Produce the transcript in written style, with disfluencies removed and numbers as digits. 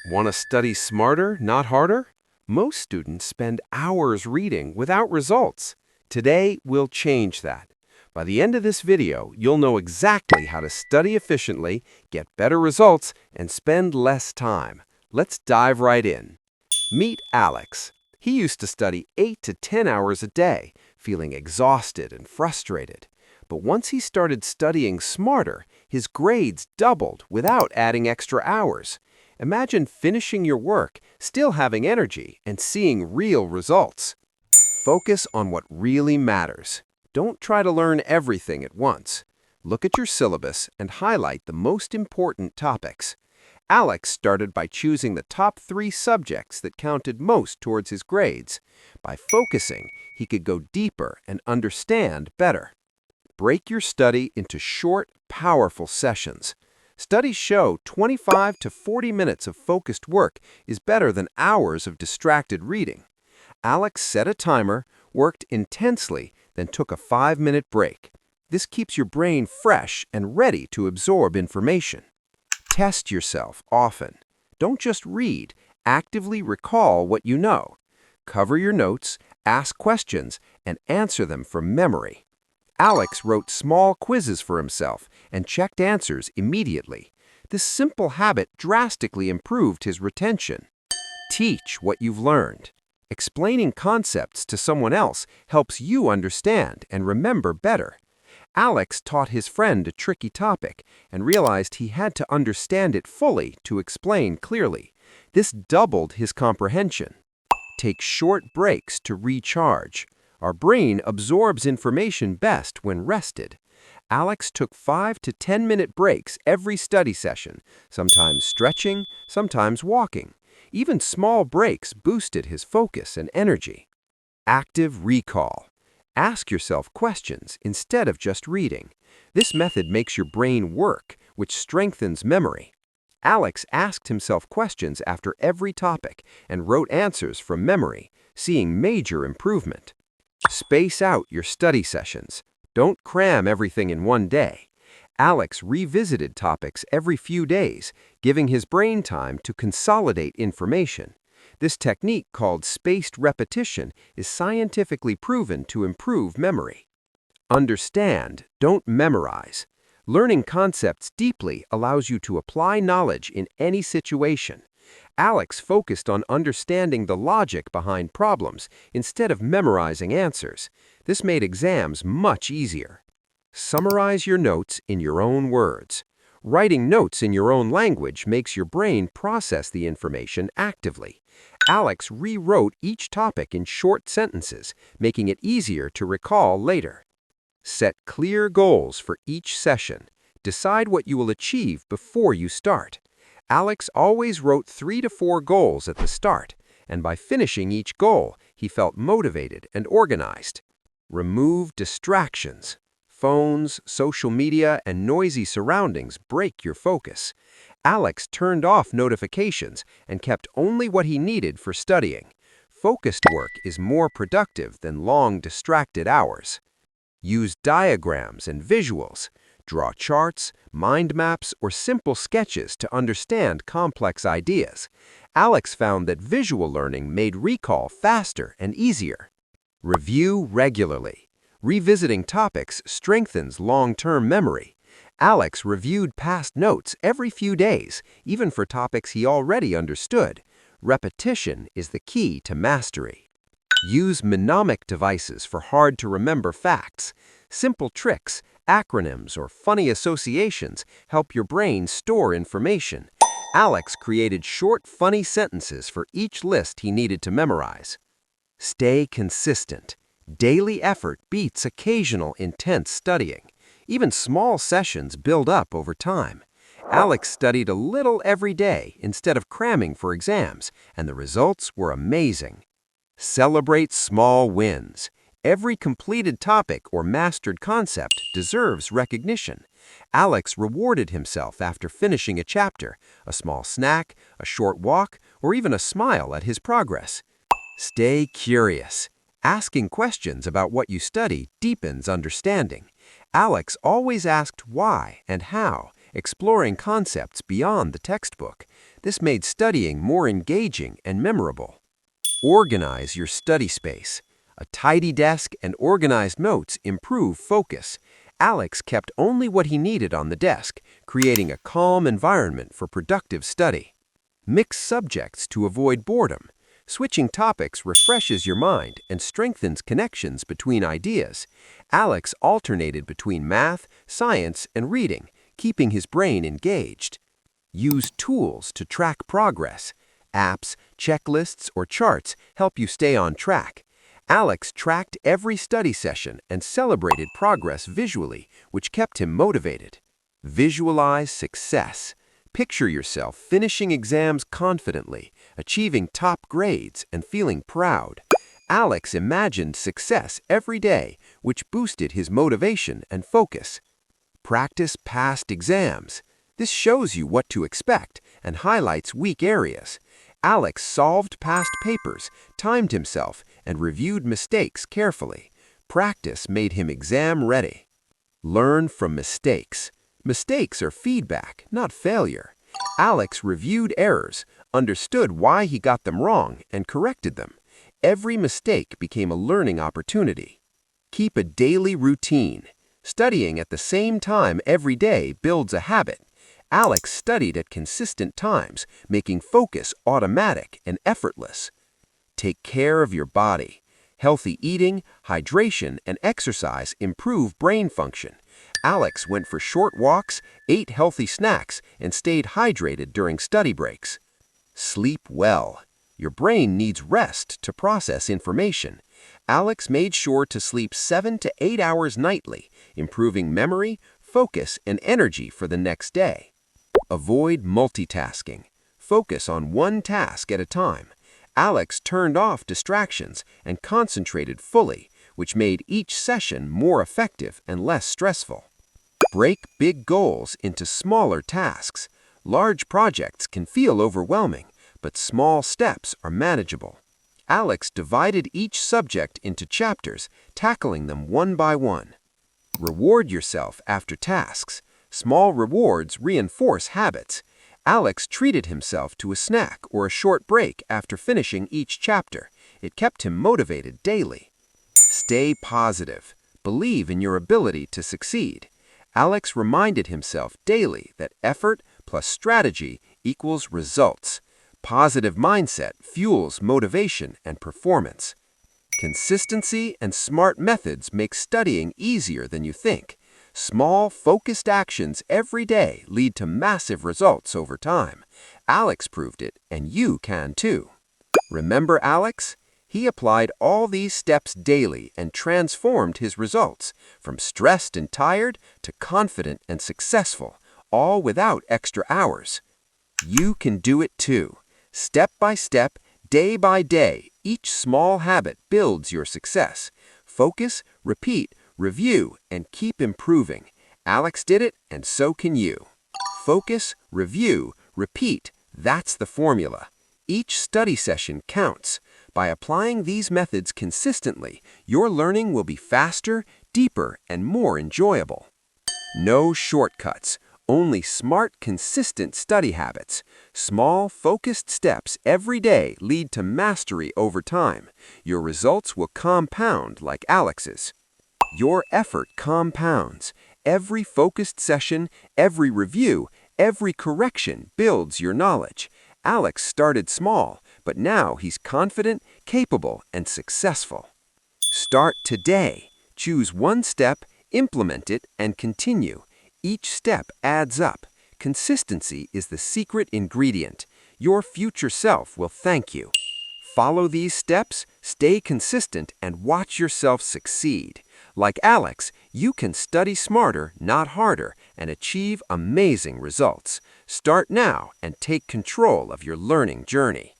Want to study smarter, not harder? Most students spend hours reading without results. Today, we'll change that. By the end of this video, you'll know exactly how to study efficiently, get better results, and spend less time. Let's dive right in. Meet Alex. He used to study 8 to 10 hours a day, feeling exhausted and frustrated. But once he started studying smarter, his grades doubled without adding extra hours. Imagine finishing your work, still having energy, and seeing real results. Focus on what really matters. Don't try to learn everything at once. Look at your syllabus and highlight the most important topics. Alex started by choosing the top 3 subjects that counted most towards his grades. By focusing, he could go deeper and understand better. Break your study into short, powerful sessions. Studies show 25 to 40 minutes of focused work is better than hours of distracted reading. Alex set a timer, worked intensely, then took a 5-minute break. This keeps your brain fresh and ready to absorb information. Test yourself often. Don't just read, actively recall what you know. Cover your notes, ask questions, and answer them from memory. Alex wrote small quizzes for himself and checked answers immediately. This simple habit drastically improved his retention. Teach what you've learned. Explaining concepts to someone else helps you understand and remember better. Alex taught his friend a tricky topic and realized he had to understand it fully to explain clearly. This doubled his comprehension. Take short breaks to recharge. Our brain absorbs information best when rested. Alex took 5 to 10-minute breaks every study session, sometimes stretching, sometimes walking. Even small breaks boosted his focus and energy. Active recall. Ask yourself questions instead of just reading. This method makes your brain work, which strengthens memory. Alex asked himself questions after every topic and wrote answers from memory, seeing major improvement. Space out your study sessions. Don't cram everything in one day. Alex revisited topics every few days, giving his brain time to consolidate information. This technique, called spaced repetition, is scientifically proven to improve memory. Understand, don't memorize. Learning concepts deeply allows you to apply knowledge in any situation. Alex focused on understanding the logic behind problems instead of memorizing answers. This made exams much easier. Summarize your notes in your own words. Writing notes in your own language makes your brain process the information actively. Alex rewrote each topic in short sentences, making it easier to recall later. Set clear goals for each session. Decide what you will achieve before you start. Alex always wrote 3 to 4 goals at the start, and by finishing each goal, he felt motivated and organized. Remove distractions. Phones, social media, and noisy surroundings break your focus. Alex turned off notifications and kept only what he needed for studying. Focused work is more productive than long, distracted hours. Use diagrams and visuals. Draw charts, mind maps, or simple sketches to understand complex ideas. Alex found that visual learning made recall faster and easier. Review regularly. Revisiting topics strengthens long-term memory. Alex reviewed past notes every few days, even for topics he already understood. Repetition is the key to mastery. Use mnemonic devices for hard-to-remember facts. Simple tricks, acronyms, or funny associations help your brain store information. Alex created short, funny sentences for each list he needed to memorize. Stay consistent. Daily effort beats occasional intense studying. Even small sessions build up over time. Alex studied a little every day instead of cramming for exams, and the results were amazing. Celebrate small wins. Every completed topic or mastered concept deserves recognition. Alex rewarded himself after finishing a chapter, a small snack, a short walk, or even a smile at his progress. Stay curious. Asking questions about what you study deepens understanding. Alex always asked why and how, exploring concepts beyond the textbook. This made studying more engaging and memorable. Organize your study space. A tidy desk and organized notes improve focus. Alex kept only what he needed on the desk, creating a calm environment for productive study. Mix subjects to avoid boredom. Switching topics refreshes your mind and strengthens connections between ideas. Alex alternated between math, science, and reading, keeping his brain engaged. Use tools to track progress. Apps, checklists, or charts help you stay on track. Alex tracked every study session and celebrated progress visually, which kept him motivated. Visualize success. Picture yourself finishing exams confidently, achieving top grades, and feeling proud. Alex imagined success every day, which boosted his motivation and focus. Practice past exams. This shows you what to expect and highlights weak areas. Alex solved past papers, timed himself, and reviewed mistakes carefully. Practice made him exam ready. Learn from mistakes. Mistakes are feedback, not failure. Alex reviewed errors, understood why he got them wrong, and corrected them. Every mistake became a learning opportunity. Keep a daily routine. Studying at the same time every day builds a habit. Alex studied at consistent times, making focus automatic and effortless. Take care of your body. Healthy eating, hydration, and exercise improve brain function. Alex went for short walks, ate healthy snacks, and stayed hydrated during study breaks. Sleep well. Your brain needs rest to process information. Alex made sure to sleep 7 to 8 hours nightly, improving memory, focus, and energy for the next day. Avoid multitasking. Focus on one task at a time. Alex turned off distractions and concentrated fully, which made each session more effective and less stressful. Break big goals into smaller tasks. Large projects can feel overwhelming, but small steps are manageable. Alex divided each subject into chapters, tackling them one by one. Reward yourself after tasks. Small rewards reinforce habits. Alex treated himself to a snack or a short break after finishing each chapter. It kept him motivated daily. Stay positive. Believe in your ability to succeed. Alex reminded himself daily that effort plus strategy equals results. Positive mindset fuels motivation and performance. Consistency and smart methods make studying easier than you think. Small, focused actions every day lead to massive results over time. Alex proved it, and you can too. Remember Alex? He applied all these steps daily and transformed his results, from stressed and tired to confident and successful, all without extra hours. You can do it too. Step by step, day by day, each small habit builds your success. Focus, repeat, review, and keep improving. Alex did it, and so can you. Focus, review, repeat. That's the formula. Each study session counts. By applying these methods consistently, your learning will be faster, deeper, and more enjoyable. No shortcuts. Only smart, consistent study habits. Small, focused steps every day lead to mastery over time. Your results will compound like Alex's. Your effort compounds. Every focused session, every review, every correction builds your knowledge. Alex started small, but now he's confident, capable, and successful. Start today. Choose one step, implement it, and continue. Each step adds up. Consistency is the secret ingredient. Your future self will thank you. Follow these steps, stay consistent, and watch yourself succeed. Like Alex, you can study smarter, not harder, and achieve amazing results. Start now and take control of your learning journey.